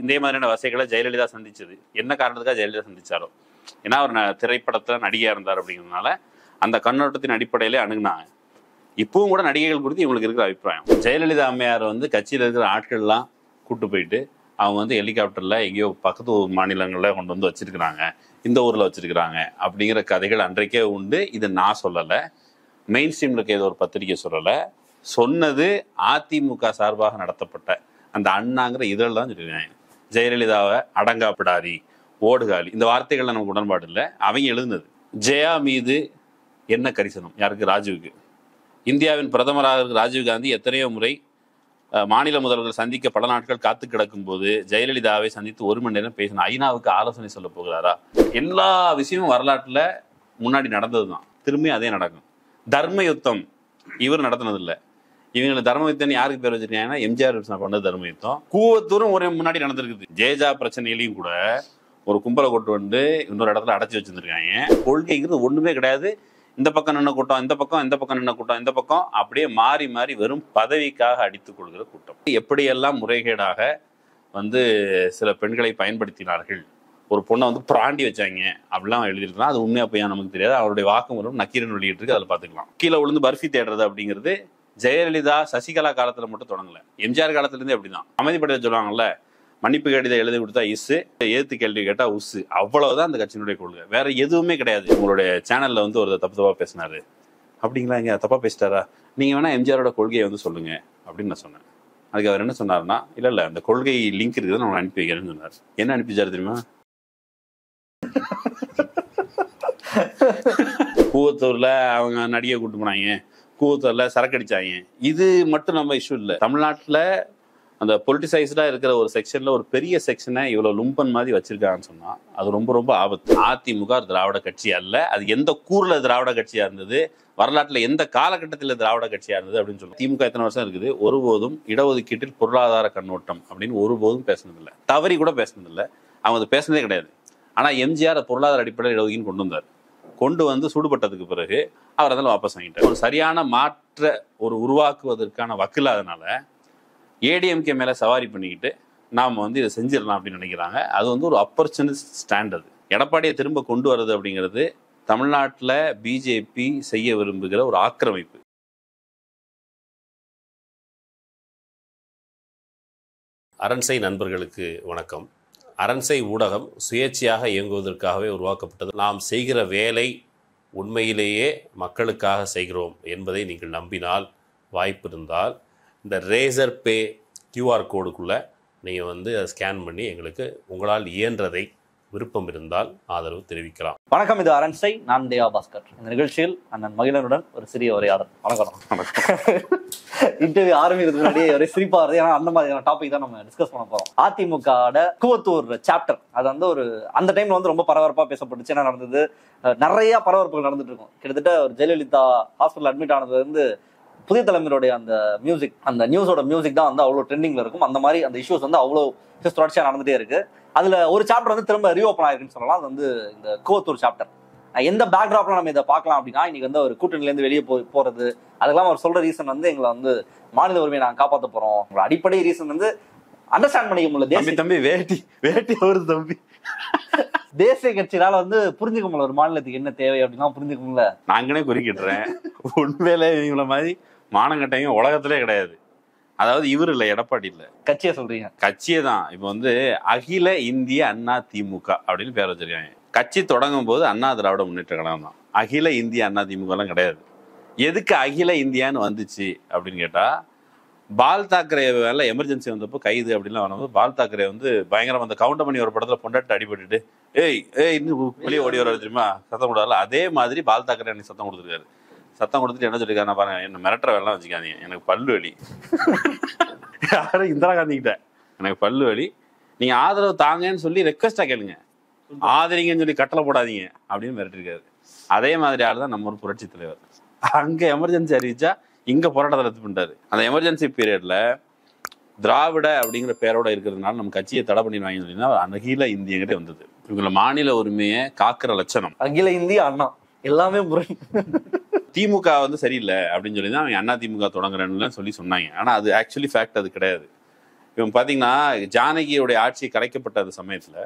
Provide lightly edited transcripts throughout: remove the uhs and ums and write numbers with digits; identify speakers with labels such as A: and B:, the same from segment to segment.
A: இதே மாதிரியான வசதிகளை ஜெயலலிதா சந்திச்சது என்ன காரணத்துக்காக ஜெயலலிதா சந்திச்சாரோ, ஏன்னா அவர் திரைப்படத்துல நடிகையா இருந்தார் அப்படிங்கிறதுனால அந்த கண்ணோட்டத்தின் அடிப்படையிலே அணுகுனாங்க. இப்பவும் கூட நடிகைகள் குறித்து இவங்களுக்கு இருக்கிற அபிப்பிராயம், ஜெயலலிதா அம்மையார் கட்சியில் இருக்கிற ஆட்கள்லாம் கூட்டு போயிட்டு அவங்க ஹெலிகாப்டர்ல எங்கேயோ பக்கத்து மாநிலங்கள்ல கொண்டு வச்சிருக்கிறாங்க, இந்த ஊர்ல வச்சிருக்கிறாங்க அப்படிங்கிற கதைகள் அன்றைக்கே உண்டு. இது நான் சொல்லலை, மெயின் ஸ்ட்ரீம்ல இருக்க ஏதோ ஒரு பத்திரிகை சொல்லலை, சொன்னது அதிமுக சார்பாக நடத்தப்பட்ட அந்த அண்ணாங்கிற இதழ் தான் சொல்லியிருக்காங்க. ஜெயலலிதாவை அடங்காப்பிடாரி, ஓடுகாலி, இந்த வார்த்தைகள்ல நமக்கு உடன்பாடு இல்லை, அவங்க எழுதுனது. ஜெயா மீது என்ன கரிசனம் யாருக்கு? ராஜீவுக்கு. இந்தியாவின் பிரதமராக இருக்கிற ராஜீவ் காந்தி எத்தனையோ முறை மாநில முதல்வர்கள் சந்திக்க பல நாட்கள் காத்து கிடக்கும் போது ஜெயலலிதாவை சந்தித்து 1 மணி நேரம் பேசின ஐநாவுக்கு ஆலோசனை சொல்ல போகிறாரா? எல்லா விஷயமும் வரலாற்றுல முன்னாடி நடந்தது தான், திரும்பி அதே நடக்கும். தர்ம யுத்தம் இவர் நடத்தினது இல்லை. இவங்களுக்கு தர்ம யுத்தம் யாருக்கு பேர் வச்சிருக்காங்கன்னா எம்ஜிஆர் பண்ணது தர்ம யுத்தம். கூவத்தூரும் ஒரு முன்னாடி நடந்திருக்குது. ஜேஜா பிரச்சனையிலையும் கூட ஒரு கும்பலை கொண்டு இன்னொரு இடத்துல அடைச்சி வச்சிருந்திருக்காங்க. கொள்கைங்கிறது ஒண்ணுமே கிடையாது. இந்த பக்கம் நின்ன கூட்டம், இந்த பக்கம் நின்ன கூட்டம், இந்த பக்கம் அப்படியே மாறி மாறி வெறும் பதவிக்காக அடித்துக் கொள்கிற கூட்டம். எப்படியெல்லாம் முறைகேடாக சில பெண்களை பயன்படுத்தினார்கள், ஒரு பொண்ணை பிராண்டி வச்சாங்க அப்படிலாம் எழுதிருக்கலாம். அது உண்மையா பையன் நமக்கு தெரியாது. அவருடைய வாக்குமூலம் நக்கீரன் வெளியிட்டு இருக்கு, அதில் பார்த்துக்கலாம். கீழே விழுந்து பர்ஃபி தேடுறது அப்படிங்கிறது ஜெயலலிதா சசிகலா காலத்துல மட்டும் தொடங்கல, எம்ஜிஆர் காலத்துல இருந்தே அப்படிதான். அமைதிப்படையை சொல்லுவாங்கல்ல, மன்னிப்பு கடிதம் எழுதி கொடுத்தா இஸ்ஸு, ஏத்து கேள்வி கேட்டா உஸ்ஸு, அவ்வளவுதான் அந்த கட்சியினுடைய கொள்கை, வேற எதுவுமே கிடையாது. உங்களுடைய சேனல்ல ஒரு தப்பா பேசினாரு அப்படிங்களா, இங்க தப்பா பேசிட்டாரா, நீங்க வேணா எம்ஜிஆரோட கொள்கையை சொல்லுங்க அப்படின்னு நான் சொன்னேன். அதுக்கு அவர் என்ன சொன்னாருன்னா, இல்ல அந்த கொள்கை லிங்க் இருக்குது, நான் அனுப்பி வைக்கிறேன்னு சொன்னார். என்ன அனுப்பிச்சாரு தெரியுமா? கூவத்தூர்ல அவங்க நடிகை கூட்டு போனாங்க, கூவத்தூர்ல சரக்கு அடிச்சாங்க. இது மட்டும் நம்ம இஷ்யூ இல்லை. தமிழ்நாட்டுல அந்த பொலிட்டிசைஸ்டா இருக்கிற ஒரு செக்ஷன்ல ஒரு பெரிய செக்ஷனை இவ்வளவு லும்பன் மாதிரி வச்சிருக்காங்கன்னு சொன்னா அது ரொம்ப ரொம்ப ஆபத்து. அதிமுக திராவிட கட்சி அல்ல, அது எந்த கூர்ல திராவிட கட்சியா இருந்தது, வரலாற்றுல எந்த காலகட்டத்தில் திராவிட கட்சியா இருந்தது அப்படின்னு சொல்லி. திமுக எத்தனை வருஷம் இருக்குது, ஒருபோதும் இடஒதுக்கீட்டில் பொருளாதார கண்ணோட்டம் அப்படின்னு ஒருபோதும் பேசினதில்லை, தவறி கூட பேசினதில்லை, அவங்க அது பேசினதே கிடையாது. ஆனா எம்ஜிஆர் பொருளாதார அடிப்படையில் இடஒதுக்கீடு கொண்டு வந்தார். கொண்டு சூடுபட்டதுக்கு பிறகு அவர் அதெல்லாம் வாபஸ் வாங்கிட்டார். ஒரு சரியான மாற்ற உருவாக்குவதற்கான வக்கில்லாதனால ஏடிஎம்கே மேல சவாரி பண்ணிக்கிட்டு நாம இதை செஞ்சிடலாம் அப்படின்னு நினைக்கிறாங்க. அது ஒரு ஆப்பர்ச்சுனிஸ்ட் ஸ்டாண்ட். அது எடப்பாடியை திரும்ப கொண்டு வர்றது அப்படிங்கிறது தமிழ்நாட்டில் பிஜேபி செய்ய விரும்புகிற ஒரு ஆக்கிரமிப்பு. அரண்சை நண்பர்களுக்கு வணக்கம். அரண்சை ஊடகம் சுயேட்சையாக இயங்குவதற்காகவே உருவாக்கப்பட்டது. நாம் செய்கிற வேலை உண்மையிலேயே மக்களுக்காக செய்கிறோம் என்பதை நீங்கள் நம்பினால், வாய்ப்பு இருந்தால் இந்த ரேசர் பே QR கோடுக்குள்ளே நீங்கள் அதை ஸ்கேன் பண்ணி எங்களுக்கு உங்களால் இயன்றதை விருப்பம் இருந்தால் ஆதரவு தெரிவிக்கலாம்.
B: வணக்கம், இது அரண்சை. நான் தேவா பாஸ்கர். இந்த நிகழ்ச்சியில் அண்ணன் மகிழனுடன் ஒரு சிறிய உரையாடல். வணக்கம். இன்டர்வியூ ஆரம்பிக்கிறதுக்கு முன்னாடியே ஒரே சிரிப்பா வருது, ஏன்னா அந்த மாதிரியான டாபிக் தான் நம்ம டிஸ்கஸ் பண்ண போறோம். அதிமுக கூவத்தூர் சாப்டர் அது ஒரு அந்த டைம்ல ரொம்ப பரபரப்பா பேசப்பட்டுச்சு. என்ன நடந்தது, நிறைய பரபரப்புகள் நடந்துட்டு இருக்கும். கிட்டத்தட்ட ஒரு ஜெயலலிதா ஹாஸ்பிட்டல் அட்மிட் ஆனதுல புதிய தலைமுறையுடைய அந்த மியூசிக், அந்த நியூஸோட மியூசிக் தான் அவ்வளோ ட்ரெண்டிங்ல இருக்கும். அந்த மாதிரி அந்த இஷ்யூஸ் அவ்வளோ தொடர்ச்சியா நடந்துட்டே இருக்கு. அதுல ஒரு சாப்டர் திரும்ப ரீஓப்பன் ஆயிருக்குன்னு சொல்லலாம். அது இந்த கூவத்தூர் சாப்டர். எந்த பேக்ராப்ல நம்ம இதை பார்க்கலாம் அப்படின்னா, இன்னைக்கு ஒரு கூட்டணியிலேருந்து வெளியே போறது, அதுக்கெல்லாம் அவர் சொல்ற ரீசன் எங்களை மாநில உரிமையை நாங்கள் காப்பாற்ற போறோம். உங்களோட அடிப்படை ரீசன் அண்டர்ஸ்டாண்ட் பண்ணிக்க முடியல.
A: தம்பி வேட்டி வருது தம்பி.
B: தேசிய கட்சியால புரிஞ்சுக்க முடியல ஒரு மாநிலத்துக்கு என்ன தேவை அப்படின்னா புரிஞ்சுக்க முடியல.
A: நாங்களே குறிக்கிட்டுறேன், உண்மையில இவங்கள மாதிரி மானங்கட்டையும் உலகத்திலே கிடையாது. அதாவது இவர் இல்லை, எடப்பாடி இல்லை,
B: கட்சியை சொல்றீங்க.
A: கட்சியே தான். இப்போ அகில இந்திய அண்ணா திமுக அப்படின்னு பேர் வச்சிருக்காங்க. கட்சி தொடங்கும் போது அண்ணா திராவிட முன்னேற்ற கழகம் தான், அகில இந்திய அண்ணா திமுக எல்லாம் கிடையாது. எதுக்கு அகில இந்தியான்னு வந்துச்சு அப்படின்னு கேட்டா, பால் தாக்கரே வேலை எமர்ஜென்சி வந்தப்போ கைது அப்படின்லாம் வரும்போது பால் தாக்கரே பயங்கரம் கவுண்டமணி ஒரு படத்துல பொண்டாட்டு அடிபட்டுட்டு இன்னும் வெளியே ஓடி வர தெரியுமா சத்தம் கொடுத்தால, அதே மாதிரி பால் தாக்கரே அன்னைக்கு சத்தம் கொடுத்துருக்காரு. சத்தம் கொடுத்துட்டு என்ன சொல்லிருக்காரு, நான் பாருங்க, என்ன மிரட்டுற வேலை வச்சுக்காதீங்க, எனக்கு பல்லு வலி. யாரும் இந்திரா காந்தி கிட்ட எனக்கு பல்லு வலி, நீங்க ஆதரவு தாங்கன்னு சொல்லி ரெக்வஸ்டா கேளுங்க, ஆதரிங்கன்னு சொல்லி கட்டளை போடாதீங்க அப்படின்னு மிரட்டிருக்காரு. அதே மாதிரி ஆள் தான் நம்ம ஒரு புரட்சி தலைவர். அங்க எமர்ஜென்சி அறிவிச்சா இங்க போராட்டத்தை ரத்து பண்ணிட்டாரு. அந்த எமர்ஜென்சி பீரியட்ல திராவிட அப்படிங்கிற பேரோட இருக்கிறதுனால நம்ம கட்சியை தடை பண்ணிடுவாங்க அப்படின்னா அகில இந்தியங்கிட்ட வந்தது. இவங்கள மாநில உரிமையை காக்குற லட்சணம்
B: அகில இந்திய அண்ணா எல்லாமே
A: திமுக சரியில்லை அப்படின்னு சொல்லி தான் அவங்க அண்ணா திமுக தொடங்குறேன்னு சொல்லி சொன்னாங்க. ஆனா அது ஆக்சுவலி ஃபேக்ட் அது கிடையாது. இவன் பார்த்தீங்கன்னா ஜானகியோடைய ஆட்சி கலைக்கப்பட்ட அந்த சமயத்தில்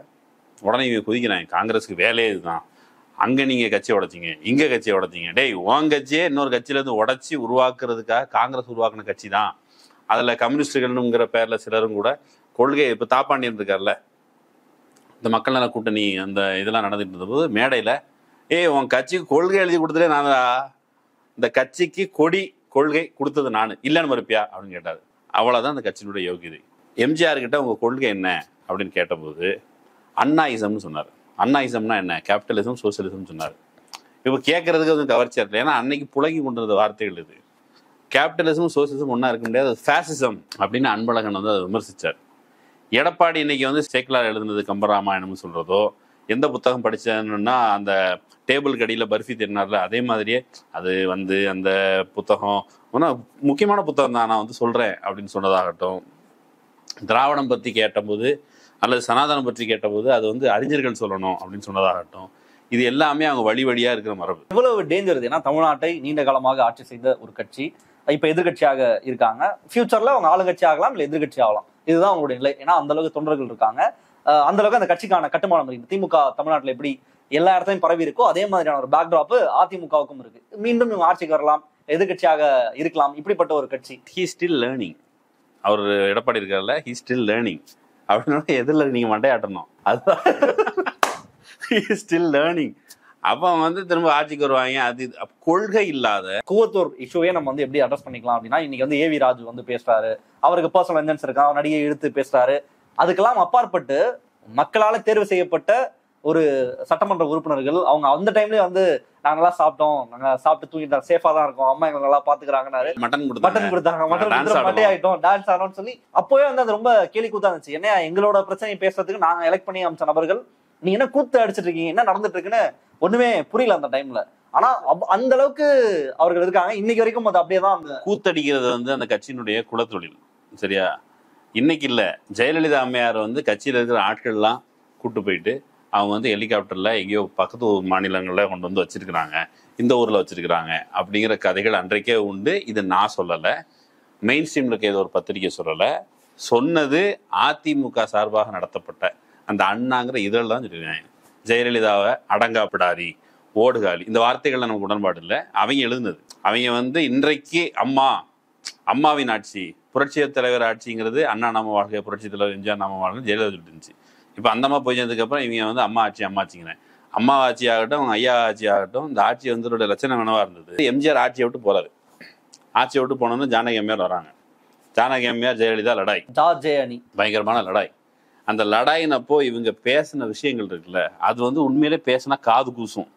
A: உடனே இவங்க குதிக்கிறாங்க, காங்கிரஸுக்கு வேலையே இதுதான், அங்கே நீங்கள் கட்சியை உடைச்சிங்க, இங்கே கட்சியை உடைச்சிங்க, டேய் உன் கட்சியே இன்னொரு கட்சியிலேருந்து உடச்சி உருவாக்குறதுக்காக காங்கிரஸ் உருவாக்குன கட்சி தான். அதில் கம்யூனிஸ்டுகள்ங்கிற பேரில் சிலரும் கூட கொள்கை, இப்போ தாப்பாண்டியன் இருக்கார்ல, இந்த மக்கள் நல கூட்டணி அந்த இதெல்லாம் நடந்துட்டு இருந்தபோது மேடையில், உன் கட்சிக்கு கொள்கை எழுதி கொடுத்ததே நான், இந்த கட்சிக்கு கொள்கை கொடுத்தது நான், இல்லைன்னு மறுப்பியா அப்படின்னு கேட்டார். அவ்வளோதான் அந்த கட்சியினுடைய யோகியதை. எம்ஜிஆர் கிட்ட உங்கள் கொள்கை என்ன அப்படின்னு கேட்டபோது அண்ணாயிசம்னு சொன்னார். அண்ணாயிசம்னா என்ன? கேபிட்டலிசம், சோசியலிசம் சொன்னார். இப்போ கேட்கறதுக்கு வந்து கவர்ச்சியா இருக்கு, ஏன்னா அன்னைக்கு புலகி கொண்டிருந்த வார்த்தைகள் இது. கேபிட்டலிசம் சோசியலிசம் ஒன்றா இருக்க முடியாது, ஃபேசிசம் அப்படின்னு அன்பழகன் வந்து அதை விமர்சித்தார். எடப்பாடி இன்னைக்கு வந்து சேக்கிலார் எழுதுனது கம்பராமாயணம்னு சொல்றதோ, எந்த புத்தகம் படித்தேன்னா அந்த டேபிள் கடியில் பர்ஃபி தின்னார்ல, அதே மாதிரியே அது வந்து அந்த புத்தகம் முக்கியமான புத்தகம் தான் நான் வந்து சொல்கிறேன் அப்படின்னு சொன்னதாகட்டும், திராவிடம் பற்றி கேட்டபோது அல்லது சனாதனம் பற்றி கேட்டபோது அது வந்து அறிஞர்கள் சொல்லணும் அப்படின்னு சொன்னதாகட்டும், இது எல்லாமே அவங்க வழி வழியாக இருக்கிற மரபு.
B: இவ்வளவு டேஞ்சர் இது. ஏன்னா தமிழ்நாட்டை நீண்ட காலமாக ஆட்சி செய்த ஒரு கட்சி இப்போ எதிர்கட்சியாக இருக்காங்க. ஃபியூச்சரில் அவங்க ஆளுங்கட்சி ஆகலாம், இல்லை எதிர்கட்சி ஆகலாம். இதுதான் அவங்களுடைய நிலை. ஏன்னா அந்த அளவுக்கு தொண்டர்கள் இருக்காங்க, அந்த அளவுக்கு அந்த கட்சிக்கான கட்டுமானம் இருக்கு. திமுக தமிழ்நாட்டில் எப்படி எல்லா இடத்தையும் பரவி இருக்கோ அதே மாதிரியான ஒரு பேக்ட்ராப் அதிமுகவுக்கும் இருக்கு. மீண்டும் இவங்க ஆட்சிக்கு வரலாம், எதிர்கட்சியாக இருக்கலாம். இப்படிப்பட்ட ஒரு கட்சி.
A: He still learning. அவர் எடப்பாடி இருக்கார்ல, ஹீ ஸ்டில் லேர்னிங் அப்படின்னா எதில் நீங்க மண்டையாட்டணும், அதுதான் ஹீ ஸ்டில் லேர்னிங். அப்போ வந்து திரும்ப ஆட்சிக்கு வருவாங்க. அது கொள்கை இல்லாத
B: கூவத்தூர் இஷ்யூவே நம்ம வந்து எப்படி அட்ரஸ் பண்ணிக்கலாம் அப்படின்னா, இன்னைக்கு வந்து ஏவி ராஜு வந்து பேசுறாரு, அவருக்கு பர்சனல் வெஞ்சன்ஸ் இருக்கா, அவர் நடிகை இழுத்து பேசுறாரு. அதுக்கெல்லாம் அப்பாற்பட்டு மக்களால தேர்வு செய்யப்பட்ட ஒரு சட்டமன்ற உறுப்பினர்கள் அவங்க அந்த டைம்லயே வந்து நாங்க நல்லா சாப்பிட்டோம், நாங்க சாப்பிட்டு தூங்கிட்டோம், சேஃபா தான் இருக்கோம், அம்மா எங்களை நல்லா பாத்துக்கிறாங்கன்னாரு. மட்டன் கொடுத்தாங்க, மட்டை ஆயிட்டோம், டான்ஸ் ஆடணும்னு சொல்லி அப்பவே வந்து அது ரொம்ப கேலி கூத்தா இருந்துச்சு. என்ன எங்களோட பிரச்சனையை பேசுறதுக்கு நாங்க எலெக்ட் பண்ணி அமைச்ச நபர்கள் நீங்க என்ன கூத்து அடிச்சிட்டு இருக்கீங்க, என்ன நடந்துட்டு இருக்குன்னு ஒண்ணுமே புரியல அந்த டைம்ல. ஆனா அந்த அளவுக்கு அவர்கள் இருக்காங்க. இன்னைக்கு வரைக்கும் அது அப்படியேதான். அந்த
A: கூத்தடிக்கிறது வந்து அந்த கட்சியினுடைய குலத்தொழில், சரியா? இன்னைக்கு இல்ல, ஜெயலலிதா அம்மையார் வந்து கட்சியில இருக்கிற ஆட்கள்லாம் கூட்டு போயிட்டு அவங்க வந்து ஹெலிகாப்டர்ல எங்கேயோ பக்கத்து மாநிலங்கள்ல கொண்டு வந்து வச்சிருக்கிறாங்க, இந்த ஊர்ல வச்சிருக்கிறாங்க அப்படிங்கிற கதைகள் அன்றைக்கே உண்டு. இது நான் சொல்லலை, மெயின் ஸ்ட்ரீம்ல இருக்க ஏதோ ஒரு பத்திரிகை சொல்லலை, சொன்னது அதிமுக சார்பாக நடத்தப்பட்ட அந்த அண்ணாங்கிற இதழ் தான் சொல்லியிருக்காங்க. ஜெயலலிதாவை அடங்காப்பிடாரி, ஓடுகாலி, இந்த வார்த்தைகள்ல நமக்கு உடன்பாடு இல்லை. அவங்க எழுதுனது, அவங்க வந்து இன்றைக்கு அம்மாவின் ஆட்சி, புரட்சியர் தலைவர் ஆட்சிங்கிறது அண்ணா நாம வாழ்க்கை, புரட்சி தலைவர் எம்ஜிஆர் நாம வாழ்க்கை ஜெயலலிதா சொல்லிட்டு இருந்துச்சு. இப்போ அந்த அம்மா போய் சேர்ந்ததுக்கப்புறம் இவங்க வந்து அம்மா ஆட்சிங்கிறேன். அம்மா ஆட்சி ஆகட்டும், அவங்க ஐயா ஆட்சி ஆகட்டும், இந்த ஆட்சி வந்து லட்சணம் என்னவா இருந்தது. எம்ஜிஆர் ஆட்சியை விட்டு போறாரு, ஆட்சியை விட்டு போனோன்னு ஜானகி அம்மையார் வராங்க. ஜானகி அம்மையார் ஜெயலலிதா லடாய், பயங்கரமான லடாய். அந்த லடாயினப்போ இவங்க பேசின விஷயங்கள் இருக்குல்ல, அது வந்து உண்மையிலே பேசினா காது கூசும்.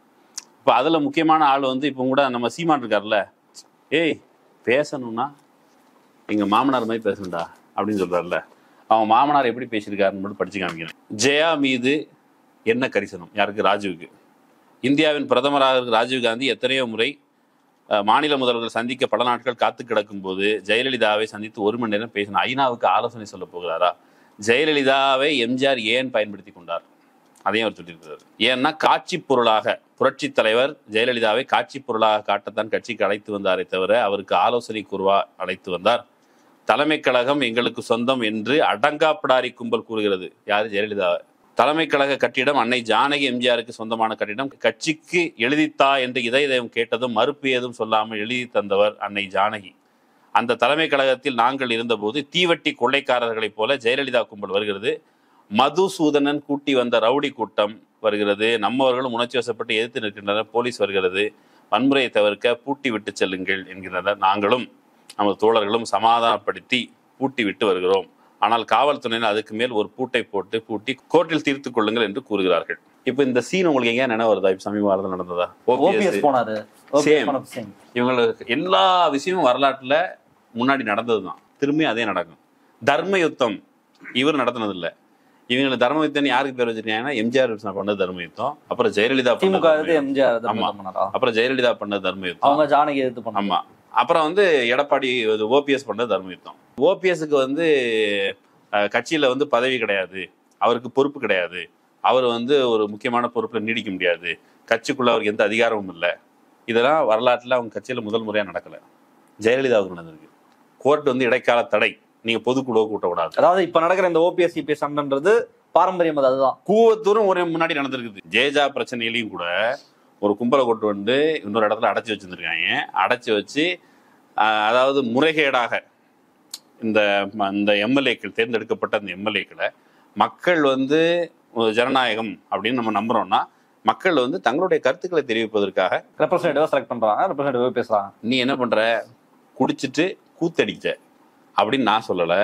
A: இப்போ அதுல முக்கியமான ஆள் வந்து இப்போ கூட நம்ம சீமான் இருக்கார்ல, பேசணும்னா எங்க மாமனார் மாதிரி பேசணும்டா அப்படின்னு சொல்றாருல, அவன் மாமனார் எப்படி பேசியிருக்காருன்னு மட்டும் படிச்சு காமிக்கிறேன். ஜெயா மீது என்ன கரிசனம்? யாருக்கு? ராஜீவுக்கு. இந்தியாவின் பிரதமராக இருக்கிற ராஜீவ் காந்தி எத்தனையோ முறை மாநில முதல்வர்கள் சந்திக்க பல நாட்கள் காத்து கிடக்கும் போது ஜெயலலிதாவை சந்தித்து 1 மணி நேரம் பேசின ஐநாவுக்கு ஆலோசனை சொல்ல போகிறாரா? ஜெயலலிதாவை எம்ஜிஆர் ஏன் பயன்படுத்தி கொண்டார்? அதையும் அவர் சொல்லியிருக்கிறார். ஏன்னா காட்சி பொருளாக புரட்சி தலைவர் ஜெயலலிதாவை காட்சி பொருளாக காட்டத்தான் கட்சிக்கு அழைத்து வந்தாரே தவிர அவருக்கு ஆலோசனை கூறுவா அழைத்து வந்தார். தலைமை கழகம் எங்களுக்கு சொந்தம் என்று அடங்காப்பிடாரி கும்பல் கூறுகிறது. யாரு? ஜெயலலிதா. தலைமை கழக கட்டிடம் அன்னை ஜானகி எம்ஜிஆருக்கு சொந்தமான கட்டிடம். கட்சிக்கு எழுதித்தா என்று இதயம் கேட்டதும் மறுப்பு ஏதும் சொல்லாமல் எழுதி தந்தவர் அன்னை ஜானகி. அந்த தலைமை கழகத்தில் நாங்கள் இருந்தபோது தீவட்டி கொள்ளைக்காரர்களைப் போல ஜெயலலிதா கும்பல் வருகிறது. மதுசூதனன் கூட்டி வந்த ரவுடி கூட்டம் வருகிறது. நம்மவர்களும் உணர்ச்சி வசப்பட்டு எதிர்த்து நிற்கின்றனர். போலீஸ் வருகிறது. வன்முறையை தவிர்க்க பூட்டி விட்டு செல்லுங்கள் என்கின்றனர். நாங்களும் நமது தோழர்களும் சமாதானப்படுத்தி பூட்டி விட்டு வருகிறோம். ஆனால் காவல்துறையினர் அதுக்கு மேல் ஒரு பூட்டை போட்டு பூட்டி கோர்ட்டில் தீர்த்து கொள்ளுங்கள் என்று கூறுகிறார்கள். இப்ப இந்த சீன் உங்களுக்கு எங்கேயா நினைவு வருதா? இப்ப சமீப காலத்தில் நடந்ததா? இவங்களுக்கு எல்லா விஷயமும் வரலாற்றுல முன்னாடி நடந்ததுதான், திரும்பி அதே நடக்கும். தர்ம யுத்தம் இவர் நடத்தினது இல்லை. இவங்களை தர்ம யுத்தம் யாருக்கு பேர் வச்சிருக்காங்கன்னா எம்ஜிஆர் பண்ணது தர்ம யுத்தம், அப்புறம் ஜெயலலிதா அப்புறம் ஜெயலலிதா பண்ணது தர்ம யுத்தம். ஆமா, அப்புறம் வந்து எடப்பாடி ஓபிஎஸ் பண்ணது தர்ம யுத்தம். ஓபிஎஸ்க்கு வந்து கட்சியில வந்து பதவி கிடையாது, அவருக்கு பொறுப்பு கிடையாது, அவர் வந்து ஒரு முக்கியமான பொறுப்புல நீடிக்க முடியாது, கட்சிக்குள்ள அவருக்கு எந்த அதிகாரமும் இல்லை. இதெல்லாம் வரலாற்றுல அவங்க கட்சியில முதல் முறையா நடக்கல. ஜெயலலிதாவுக்கு நடந்திருக்கு. கோர்ட் வந்து இடைக்கால தடை நீங்க பொதுக்குழுவை கூட்டக்கூடாது.
B: அதாவது இப்ப நடக்கிற இந்த ஓபிஎஸ் சிபிஎஸ் சண்டைன்றது பாரம்பரியம், அதுதான்.
A: கூவத்தூரும் ஒரு முன்னாடி நடந்திருக்குது. ஜேஜா பிரச்சனையிலையும் கூட ஒரு கும்பலை கொண்டு வந்து இன்னொரு இடத்துல அடைச்சி வச்சிருந்திருக்காங்க. அடைச்சி வச்சு அதாவது முறைகேடாக இந்த எம்எல்ஏக்கள், தேர்ந்தெடுக்கப்பட்ட அந்த எம்எல்ஏக்களை மக்கள் வந்து ஜனநாயகம் அப்படின்னு நம்ம நம்புறோம்னா, மக்கள் வந்து தங்களுடைய கருத்துக்களை தெரிவிப்பதற்காக
B: ரெப்ரசன்டேட்டிவா செலக்ட் பண்றாங்க, ரெப்ரசன்டேட்டிவா பேசுறாங்க.
A: நீ என்ன பண்ற, குடிச்சிட்டு கூத்தடிச்ச அப்படின்னு நான் சொல்லல.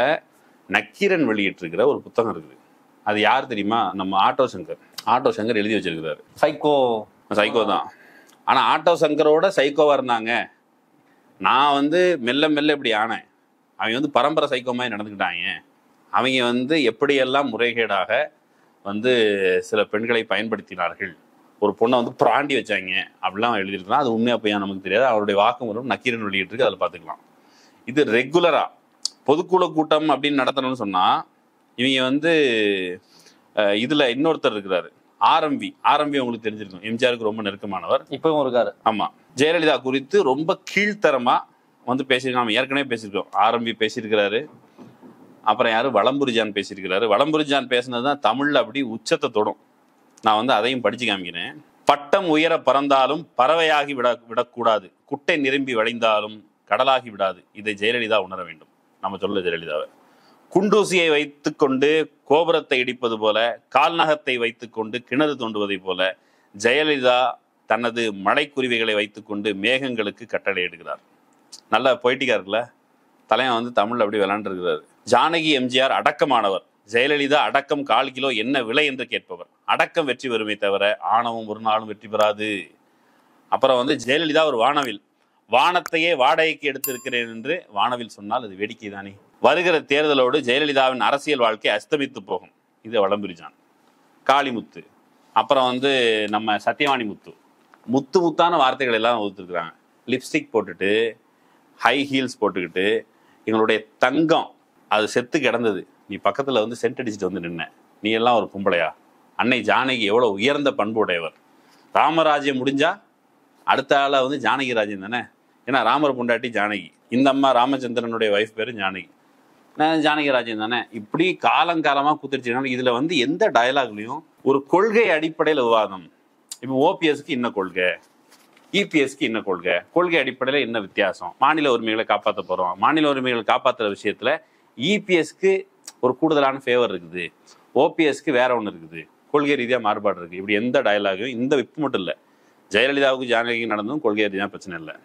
A: நக்கீரன் வெளியிட்டு இருக்கிற ஒரு புத்தகம் இருக்குது. அது யார் தெரியுமா? நம்ம ஆட்டோ சங்கர் எழுதி வச்சிருக்கிறாரு. சைக்கோ தான். ஆனா ஆட்டோ சங்கரோட சைக்கோவா இருந்தாங்க. நான் வந்து மெல்ல மெல்ல இப்படி ஆனேன். அவங்க வந்து பரம்பரை சைக்கோ மாதிரி நடந்துக்கிட்டாங்க. அவங்க வந்து எப்படியெல்லாம் முறைகேடாக வந்து சில பெண்களை பயன்படுத்தினார்கள், ஒரு பொண்ணை வந்து பிராண்டி வச்சாங்க அப்படிலாம் எழுதியிருக்கலாம். அது உண்மையா போய் நமக்கு தெரியாது. அவருடைய வாக்குமூலம் நக்கீரன் வெளியிட்டு இருக்கு, அதில் பார்த்துக்கலாம். இது ரெகுலரா பொதுக்குழு கூட்டம் அப்படின்னு நடத்தணும்னு சொன்னா இவங்க வந்து இதுல இன்னொருத்தர் இருக்கிறாரு, ஆர்எம்பி உங்களுக்கு தெரிஞ்சிருக்கும். எம்ஜிஆருக்கு ரொம்ப நெருக்கமானவர், இப்பவும் இருக்காரு. ஆமா, ஜெயலலிதா குறித்து ரொம்ப கீழ்த்தரமா வந்து பேசியிருக்காங்க. ஏற்கனவே பேசியிருக்கோம். ஆர்எம்பி பேசியிருக்கிறாரு. அப்புறம் யாரு, வலம்புரிஜான் பேசியிருக்கிறாரு. வலம்புரிஜான் பேசினதுதான் தமிழ்ல அப்படி உச்சத்தை தொடும். நான் வந்து அதையும் படிச்சு காமிக்கிறேன். பட்டம் உயர பறந்தாலும் பறவையாகி விடக்கூடாது, குட்டை நிரம்பி வளைந்தாலும் கடலாகி விடாது. இதை ஜெயலலிதா உணர வேண்டும். நம்ம சொல்ல ஜெயலலிதாவை. குண்டூசியை வைத்துக்கொண்டு கோபுரத்தை இடிப்பது போல, கால்நகத்தை வைத்துக்கொண்டு கிணறு தோண்டுவதை போல ஜெயலலிதா தனது மழைக்குருவிகளை வைத்துக்கொண்டு மேகங்களுக்கு கட்டளை இடுகிறார். நல்ல பொய்டிக்கா இருக்குல்ல. தலைவன் வந்து தமிழ்ல அப்படி விளையாண்டு இருக்கிறாரு. ஜானகி எம்ஜிஆர் அடக்கமானவர், ஜெயலலிதா அடக்கம் 1/4 கிலோ என்ன விலை என்று கேட்பவர். அடக்கம் வெற்றி பெறுமே தவிர ஆணவம் ஒரு நாளும் வெற்றி பெறாது. அப்புறம் வந்து ஜெயலலிதா ஒரு வானவில், வானத்தையே வாடகைக்கு எடுத்திருக்கிறேன் என்று வானவில் சொன்னால் அது வேடிக்கை தானே. வருகிற தேர்தலோடு ஜெயலலிதாவின் அரசியல் வாழ்க்கை அஸ்தமித்து போகும். இது வலம்புரிஜான். காளிமுத்து, அப்புறம் வந்து நம்ம சத்தியவாணி முத்தான வார்த்தைகள் எல்லாம் ஒத்துருக்குறாங்க. லிப்ஸ்டிக் போட்டுட்டு, ஹை ஹீல்ஸ் போட்டுக்கிட்டு, எங்களுடைய தங்கம் அது செத்து கிடந்தது, நீ பக்கத்தில் வந்து சென்ட் அடிச்சுட்டு வந்து நின்ன, நீ எல்லாம் ஒரு பொம்பளையா? அன்னை ஜானகி எவ்வளோ உயர்ந்த பண்பு உடையவர். ராமராஜ்யம் முடிஞ்சா அடுத்த ஆளா வந்து ஜானகி ராஜ்யம் தானே. ஏன்னா ராமர் பொண்டாட்டி ஜானகி, இந்த அம்மா ராமச்சந்திரனுடைய வைஃப் பேரு ஜானகி, ஜானகி ராஜ்யம் தானே. இப்படி காலங்காலமாக குத்துருச்சுனால இதில் வந்து எந்த டயலாக்லையும் ஒரு கொள்கை அடிப்படையில் விவாதம். இப்போ ஓபிஎஸ்க்கு என்ன கொள்கை, இபிஎஸ்க்கு என்ன கொள்கை, கொள்கை அடிப்படையில் என்ன வித்தியாசம், மாநில உரிமைகளை காப்பாற்ற போகிறோம், மாநில உரிமைகளை காப்பாற்றுற விஷயத்தில் இபிஎஸ்க்கு ஒரு கூடுதலான ஃபேவர் இருக்குது, ஓபிஎஸ்க்கு வேற ஒன்று இருக்குது, கொள்கை ரீதியாக மாறுபாடு இருக்குது. இப்படி எந்த டயலாகும் இந்த விப்பு மட்டும் இல்லை. ஜெயலலிதாவுக்கு ஜானகிக்கு நடந்ததும் கொள்கை ரீதியாக பிரச்சனை இல்லை.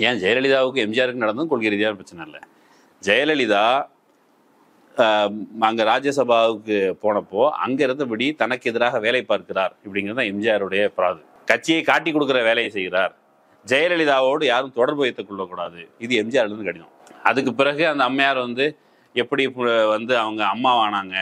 A: ஏன் ஜெயலலிதாவுக்கு எம்ஜிஆருக்கு நடந்ததும் கொள்கை ரீதியாக பிரச்சனை இல்லை. ஜெயலலிதா அங்கே ராஜ்யசபாவுக்கு போனப்போ அங்கே இருந்தபடி தனக்கு எதிராக வேலை பார்க்கிறார் இப்படிங்கிறது தான் எம்ஜிஆருடைய பிராது. கட்சியை காட்டி கொடுக்குற வேலையை செய்கிறார். ஜெயலலிதாவோடு யாரும் தொடர்பு வைத்துக் கொள்ளக்கூடாது, இது எம்ஜிஆர்லேருந்து கடினம். அதுக்கு பிறகு அந்த அம்மையார் வந்து எப்படி வந்து அவங்க அம்மாவானாங்க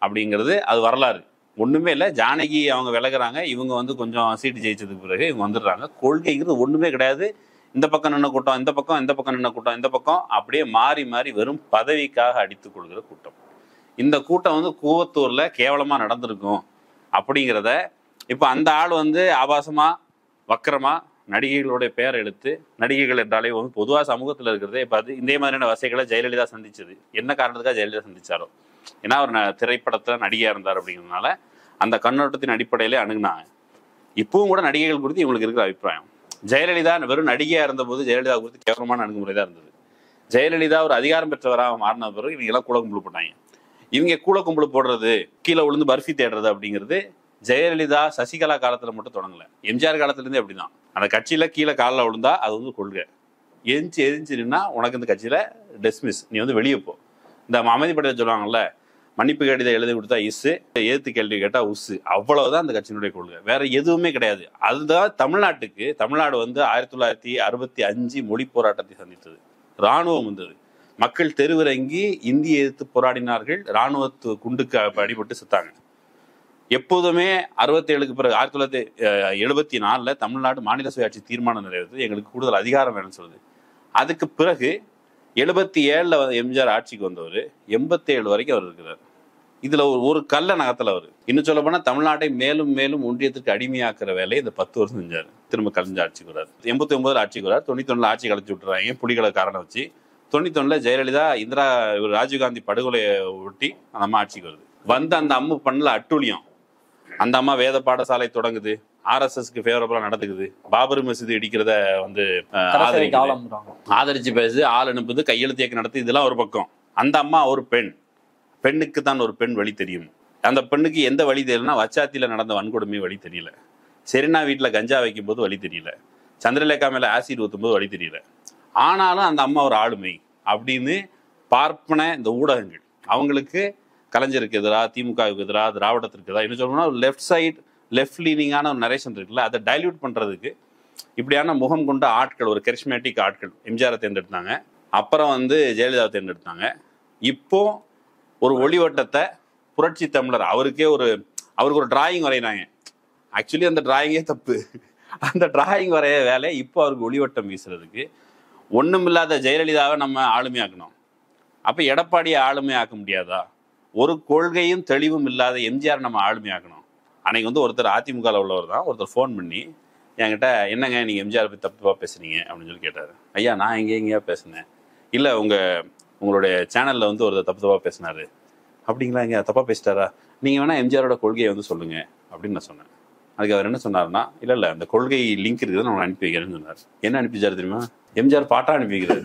A: அப்படிங்கிறது அது வரலாறு. ஒன்றுமே இல்லை. ஜானகி அவங்க விலகுறாங்க, இவங்க வந்து கொஞ்சம் சீட்டு ஜெயிச்சதுக்கு பிறகு இவங்க வந்துடுறாங்க. கொள்கைங்கிறது ஒன்றுமே கிடையாது. இந்த பக்கம் நின்ன கூட்டம், இந்த பக்கம் நின்ன கூட்டம், இந்த பக்கம் அப்படியே மாறி மாறி வெறும் பதவிக்காக அடித்துக் கொள்கிற கூட்டம். இந்த கூட்டம் வந்து கூவத்தூர்ல கேவலமா நடந்திருக்கும் அப்படிங்கிறத இப்போ அந்த ஆள் வந்து ஆபாசமா வக்கரமா நடிகைகளுடைய பெயர் எடுத்து, நடிகைகள் என்றாலே வந்து பொதுவாக சமூகத்தில் இருக்கிறதே இப்போ அது இந்த மாதிரியான வசைகளை ஜெயலலிதா சந்திச்சது என்ன காரணத்துக்காக ஜெயலலிதா சந்திச்சாரோ, ஏன்னா அவர் திரைப்படத்தில் நடிகையாக இருந்தார் அப்படிங்கிறதுனால அந்த கண்ணோட்டத்தின் அடிப்படையிலே அணுகுனாங்க. இப்பவும் கூட நடிகைகள் குறித்து இவங்களுக்கு இருக்கிற அபிப்பிராயம், ஜெயலலிதா வெறும் நடிகையாக இருந்தபோது ஜெயலலிதா குறித்து கேவலமான அணுகுமுறை தான் இருந்தது. ஜெயலலிதா ஒரு அதிகாரம் பெற்றவராக மாறின பிறகு இவங்க எல்லாம் கூழக்கும்புழு போட்டாங்க. இவங்க கூழக்கும்புழு போடுறது, கீழே விழுந்து பர்ஃபி தேடுறது அப்படிங்கிறது ஜெயலலிதா சசிகலா காலத்துல மட்டும் தொடங்கல, எம்ஜிஆர் காலத்துலேருந்தே அப்படிதான். அந்த கட்சியில கீழே காலில் விழுந்தா அது வந்து கொள்கை, எரிஞ்சிருன்னா உனக்கு இந்த கட்சியில டெஸ்மிஸ், நீ வந்து வெளியே போ. இந்த அமைதிப்படையில சொல்லுவாங்கல்ல, மன்னிப்பு கடிதம் எழுதி கொடுத்தா இஸ்ஸு, எதிர்த்து கேள்வி கேட்டா உஸ்ஸு, அவ்வளவுதான் அந்த கட்சியினுடைய கொள்கை, வேற எதுவுமே கிடையாது. அதுதான் தமிழ்நாடு வந்து 1965 மொழி போராட்டத்தை சந்தித்தது, இராணுவம் வந்தது, மக்கள் தெருவிறங்கி இந்திய எதிர்த்து போராடினார்கள், இராணுவத்து குண்டுக்கு அடிபட்டு செத்தாங்க. எப்போதுமே 67க்கு பிறகு 1974 தமிழ்நாடு மாநில சுயாட்சி தீர்மானம் நிறைவேற்றது, எங்களுக்கு கூடுதல் அதிகாரம் வேணும்னு சொல்லுது. அதுக்கு பிறகு 77 எம்ஜிஆர் ஆட்சிக்கு வந்தவர் 87 வரைக்கும் அவர் இருக்கிறார். இதுல ஒரு கல்ல நகத்துல அவர் இன்னும் சொல்ல போனா தமிழ்நாட்டை மேலும் மேலும் ஒன்றியத்துக்கு அடிமையாக்குற வேலையை இந்த 10 வருஷம் செஞ்சாரு. திரும்ப கலைஞ்ச ஆட்சிக்கு வர்றாரு, 89 ஆட்சிக்கு வர்றாரு, 91 ஆட்சி கலைச்சு விட்டுறாங்க புலிகளை காரணம் வச்சு, 91 ஜெயலலிதா ராஜீவ்காந்தி படுகொலையை ஒட்டி அந்த அம்மா ஆட்சிக்கு வருது. அந்த அம்மா பண்ணல அட்டூழியம். அந்த அம்மா வேத பாடசாலை தொடங்குது, RSSக்கு ஃபேவரபிளா நடந்துக்குது, பாபர் மசூதி இடிக்கிறத ஆதரிச்சு பேசு, ஆள் அனுப்புது, கையெழுத்து இயக்கம் நடத்து, இதெல்லாம் ஒரு பக்கம். அந்த அம்மா ஒரு பெண்ணுக்கு தான் ஒரு பெண் வழி தெரியும். அந்த பெண்ணுக்கு எந்த வழி தெரியலன்னா, வச்சாத்தியில நடந்த வன்கொடுமை வழி தெரியல, செரினா வீட்டுல கஞ்சா வைக்கும் போது வழி தெரியல, சந்திரலேகா மேல ஆசிட் ஊத்தும் போது வழி தெரியல. ஆனாலும் அந்த அம்மா ஒரு ஆளுமை அப்படின்னு பார்ப்பன இந்த ஊடகங்கள் அவங்களுக்கு கலைஞருக்கு எதிராக, திமுகவுக்கு எதிராக, திராவிடத்திற்கு எதிராக என்ன சொல்லணும்னா லெஃப்ட் லீனிங்கான ஒரு நரேஷன் இருக்குல்ல, அதை டைல்யூட் பண்றதுக்கு இப்படியான முகம் கொண்ட ஆட்கள், ஒரு கரிஸ்மேட்டிக் ஆட்கள் எம்ஜிஆரை தேர்ந்தெடுத்தாங்க. அப்புறம் ஜெயலலிதாவை தேர்ந்தெடுத்தாங்க. இப்போ ஒரு ஒளிவட்டத்தை புரட்சி தமிழர் அவருக்கு ஒரு டிராயிங் வரைகிறாங்க. ஆக்சுவலி அந்த டிராயிங்கே தப்பு. அந்த டிராயிங் வரைய வேலை இப்போ அவருக்கு ஒளிவட்டம் வீசுறதுக்கு. ஒண்ணுமில்லாத ஜெயலலிதாவை நம்ம ஆளுமையாக்கணும். அப்ப எடப்பாடியை ஆளுமையாக்க முடியாதா? ஒரு கொள்கையும் தெளிவும் இல்லாத எம்ஜிஆர் நம்ம ஆளுமையாக்கணும். அன்னைக்கு ஒருத்தர் அதிமுகவில் உள்ளவர் தான் ஒருத்தர் ஃபோன் பண்ணி என்கிட்ட, என்னங்க நீங்க எம்ஜிஆர் பத்தி தப்பா பேசுறீங்க அப்படின்னு சொல்லி கேட்டாரு. ஐயா, நான் எங்கேயா பேசுனேன்? இல்ல உங்களுடைய சேனல்ல ஒருத்தர் தப்பா பேசினாரு. அப்படிங்களா? இங்க தப்பா பேசிட்டாரா? நீங்க வேணா எம்ஜிஆரோட கொள்கையை சொல்லுங்க அப்படின்னு நான் சொன்னேன். அதுக்கு அவர் என்ன சொன்னாருன்னா, இல்ல அந்த கொள்கை லிங்க் இருக்குது, நான் அனுப்பி வைக்கிறேன்னு சொன்னார். என்ன அனுப்பி வச்சாரு தெரியுமா? எம்ஜிஆர் பாட்டா அனுப்பி வைக்கிறாரு.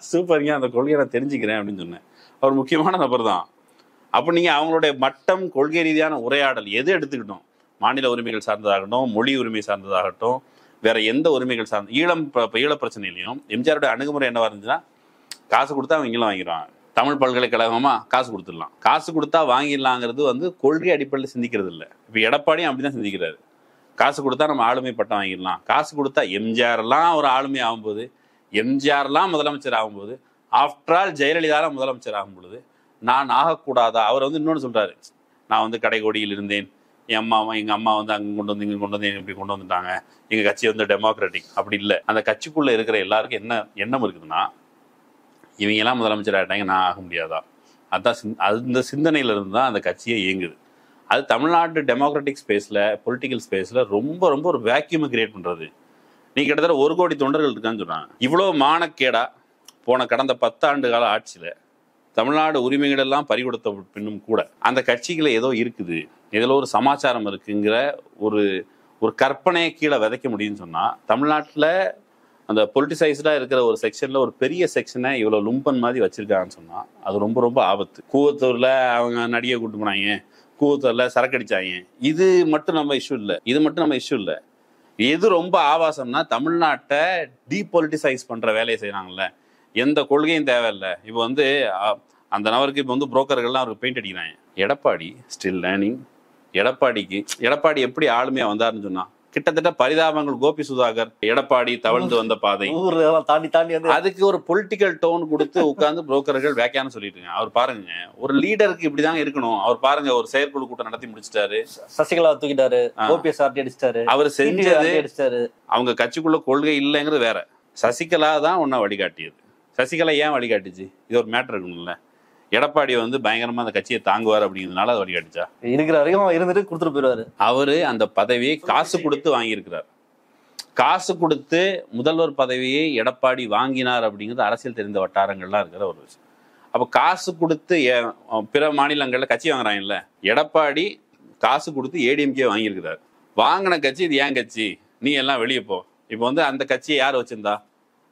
A: சூப்பருங்க, அந்த கொள்கையை நான் தெரிஞ்சுக்கிறேன் அப்படின்னு சொன்னேன். அவர் முக்கியமான நபர் தான். அப்போ நீங்க அவங்களுடைய மட்டம், கொள்கை ரீதியான உரையாடல் எது எடுத்துக்கிட்டோம், மாநில உரிமைகள் சார்ந்ததாகட்டும், மொழி உரிமை சார்ந்ததாகட்டும், வேற எந்த உரிமைகள் சார்ந்த ஈழ பிரச்சனையிலையும் எம்ஜிஆருடைய அணுகுமுறை என்னவா இருந்துச்சுன்னா, காசு கொடுத்தா அவங்க இங்கெல்லாம் வாங்கிடுவாங்க. தமிழ் பல்கலைக்கழகமா காசு கொடுத்துடலாம், காசு கொடுத்தா வாங்கிடலாங்கிறது கொள்கை அடிப்படையில் சிந்திக்கிறது இல்லை. இப்போ எடப்பாடியும் அப்படிதான் சிந்திக்கிறாரு. காசு கொடுத்தா நம்ம ஆளுமை பட்டம் வாங்கிடலாம், காசு கொடுத்தா எம்ஜிஆர்லாம் ஒரு ஆளுமை ஆகும்போது, எம்ஜிஆர்லாம் முதலமைச்சர் ஆகும்போது, ஆஃப்டர் ஆல் ஜெயலலிதா முதலமைச்சர் ஆகும் பொழுது நான் ஆகக்கூடாதா? அவர் இன்னொன்று சொல்றாரு, நான் கடைகோடியில் இருந்தேன், எங்க அம்மா அங்கே கொண்டு வந்து இங்கே கொண்டு வந்து இப்படி கொண்டு வந்துட்டாங்க, எங்க கட்சி டெமோக்ராட்டிக். அப்படி இல்லை. அந்த கட்சிக்குள்ள இருக்கிற எல்லாருக்கும் என்ன எண்ணம் இருக்குதுன்னா, இவங்க எல்லாம் முதலமைச்சர் ஆகிட்டாங்க, நான் ஆக முடியாதா? அதுதான் அந்த சிந்தனையில இருந்து தான் அந்த கட்சியே இயங்குது. அது தமிழ்நாட்டு டெமோக்ராட்டிக் ஸ்பேஸ்ல, பொலிட்டிக்கல் ஸ்பேஸ்ல ரொம்ப ரொம்ப ஒரு வேக்யூமை கிரியேட் பண்றது. நீ கிட்டத்தட்ட 1 கோடி தொண்டர்கள் இருக்கான்னு சொல்றாங்க. இவ்வளவு மானக்கேடா போன கடந்த 10 ஆண்டு கால ஆட்சியில தமிழ்நாடு உரிமைகள் எல்லாம் பறிகொடுத்த பின்னும் கூட அந்த கட்சிகளை ஏதோ இருக்குது, ஏதோ ஒரு சமாச்சாரம் இருக்குங்கிற ஒரு கற்பனையை கீழே விதைக்க முடியும்னு சொன்னா, தமிழ்நாட்டில் அந்த பொலிட்டிசைஸ்டா இருக்கிற ஒரு செக்ஷன்ல ஒரு பெரிய செக்ஷனை இவ்வளவு லும்பன் மாதிரி வச்சிருக்காங்கன்னு சொன்னா அது ரொம்ப ரொம்ப ஆபத்து. கூவத்தூர்ல அவங்க நடிகை கூட்டு போனாங்க, கூவத்தூர்ல சரக்கு அடிச்சாங்க, இது மட்டும் நம்ம இஷ்யூ இல்லை. எது ரொம்ப ஆபாசம்னா, தமிழ்நாட்டை டீபொலிட்டிசைஸ் பண்ற வேலையை செய்யறாங்கல்ல, எந்த கொள்கையும் தேவையில்லை. இப்போ அந்த நபருக்கு இப்போ புரோக்கர்கள்லாம் அவருக்கு பெயிண்ட் அடிக்கிறாங்க. Edappadi still learning. எடப்பாடி எப்படி ஆளுமையா வந்தாருன்னு சொன்னா, கிட்டத்தட்ட பரிதாபங்கள் கோபி சுதாகர் எடப்பாடி தவழ்ந்து வந்த பாதை
B: தாண்டி
A: அதுக்கு ஒரு பொலிட்டிக்கல் டோன் கொடுத்து உட்கார்ந்து புரோக்கர்கள் வேக்கையானு சொல்லிட்டு இருக்காங்க. அவர் பாருங்க, ஒரு லீடருக்கு இப்படிதாங்க இருக்கணும். அவர் பாருங்க, ஒரு செயற்குழு கூட்டம் நடத்தி முடிச்சிட்டாரு,
B: சசிகலா தூக்கிட்டாரு, ஓபிஎஸ் அடிச்சிட்டாரு.
A: அவர் செஞ்சது அவங்க கட்சிக்குள்ள கொள்கை இல்லைங்கிறது வேற. சசிகலா தான் ஒன்னும் வழிகாட்டியது. சசிகலா ஏன் வழிகாட்டுச்சு? இது ஒரு மேட்டர் இருக்கும்ல. எடப்பாடி பயங்கரமா அந்த கட்சியை தாங்குவார் அப்படிங்கிறதுனால அது வழிகாட்டுச்சா?
B: இருக்கிற வரைக்கும் இருந்துட்டு கொடுத்துட்டு போயிடுவாரு.
A: அவரு அந்த பதவியை காசு கொடுத்து வாங்கியிருக்கிறார். காசு கொடுத்து முதல்வர் பதவியை எடப்பாடி வாங்கினார் அப்படிங்கிறது அரசியல் தெரிந்த வட்டாரங்கள்லாம் இருக்கிற ஒரு விஷயம். அப்ப காசு கொடுத்து பிற மாநிலங்கள்ல கட்சி வாங்குறாங்கல்ல, எடப்பாடி காசு கொடுத்து ஏடிஎம்கே வாங்கியிருக்கிறார். வாங்கின கட்சி இது ஏன் கட்சி, நீ எல்லாம் வெளியே போ. இப்போ அந்த கட்சியை யார் வச்சிருந்தா?